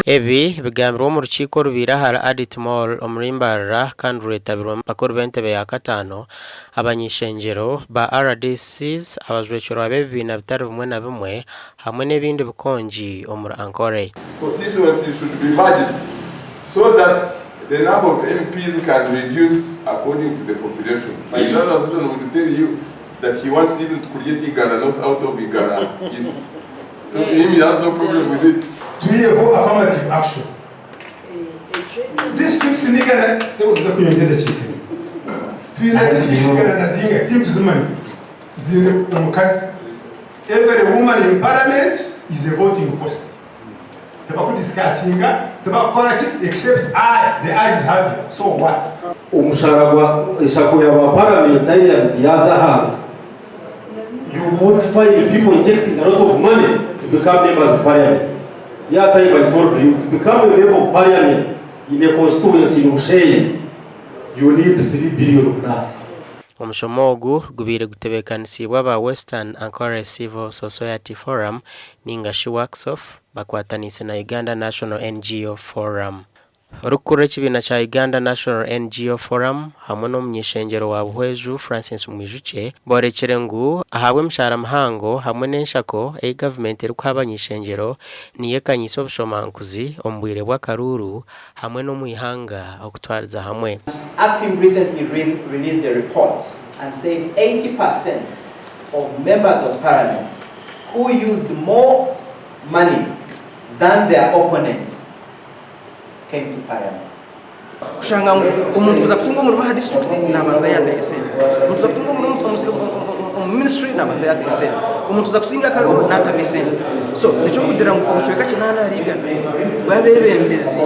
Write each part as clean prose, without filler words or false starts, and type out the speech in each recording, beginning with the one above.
Ebi bigambirwa mu rukiko rubira hara Adit Mall omub'Imbarara kandi ruretabirwa bakuru b'entebe ya katano abany'ishengyero ba RDCs abajwekero ab'ebibiina bitari bimwe na bimwe hamwe n'ebindi bikonji omuri Ankore. Constituencies should be merged so that the number of MPs can reduce according to the population. My brother would tell you that he wants even to create Igara North out of Igara East. So for him, he has no problem with it. To hear affirmative action. This fix in Igara, say what the chicken. To hear this fix in Igara, Nazinga, gives money. Every woman in parliament is a voting post. The Baku discussing the Baku except the eyes have it. So what? Umusharagwa ishakuya wa parliamentarians yaza hands. You won't find people injecting a lot of money to become members of parliament. Yeah, time I told you to become a member of parliament in a constituency in Usheya, you need 3 billion plus. Omushomogu gubire gutebekanisibwa ba Western Ankore Civil Society Forum ningashi workshop bakwatanise na Uganda National NGO Forum. Rukure kibina cha Uganda National NGO Forum hamwe n'omub'Ishengyero wa Buhweju Francis Mwijuke borekere ngu ahabwe mshara mhango hamwe n'enshako gavumenti eri gw'abany'ishengyero niyekanyisa obushomankuzi omubwire bw'akaruru hamwe n'omwihanga okutwariza hamwe. ACFIM recently released a report and said 80% of members of parliament who used more money than their opponents came to parliament. Kushanga umuntu uza kutunga mu Rubaha district nabanza yatese. Umuntu uza kutunga mu ministry nabanza yatese. Umuntu uza kusinga karo natabese. So nico kugira ngo ubucweka kinana harigana. Babebembezi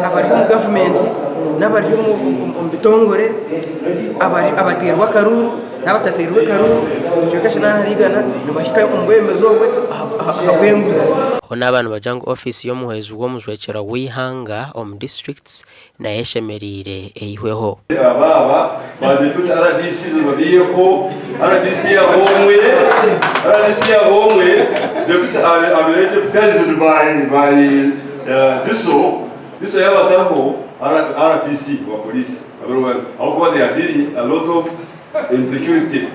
abari mu government n'abari mu Ebitongore abaterwa karuru n'abataterwa karuru ubucweka kinana harigana nubahika umwembezo we habwenguzi. Hona abantu bajangu office yo muhezu wo mujwekero wihanga om districts na yeshemerire eyihweho. Ababa badeputa RDC babiyeko RDC abomwe deputa abere deputized by this yabataho RPC wa police abero aho they are dealing a lot of insecurity.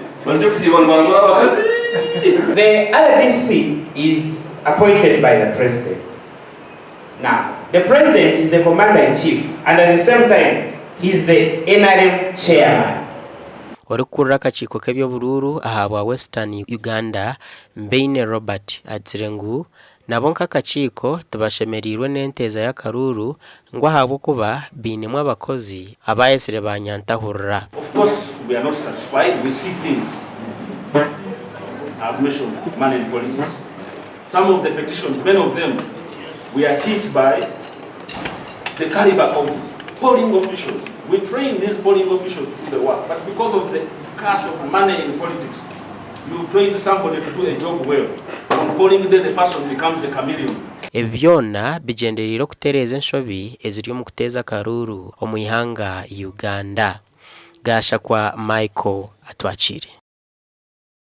The RDC is appointed by the president. Now, the president is the commander-in-chief, and at the same time, he's the NRM chairman. Orukurra akachiko k'ebyobururu ahabwa Western Uganda Mbeine Robert atirengu nabo nk'akachiko tubashemerirwe n'enteza y'akaruru ngo ahabwe kuba binimwe abakozi abayesire banyantahurra. Of course, we are not satisfied. We see things. I've mentioned money in politics. Some of the petitions, many of them, we are hit by the caliber of polling officials. We train these polling officials to do the work, but because of the cost of money in politics, you train somebody to do a job well. On polling day, the person becomes a chameleon. Ebyona bigenderera kutereza enshobi eziri mu kuteza karuru omwihanga Uganda. Gasha kwa Michael atwachire.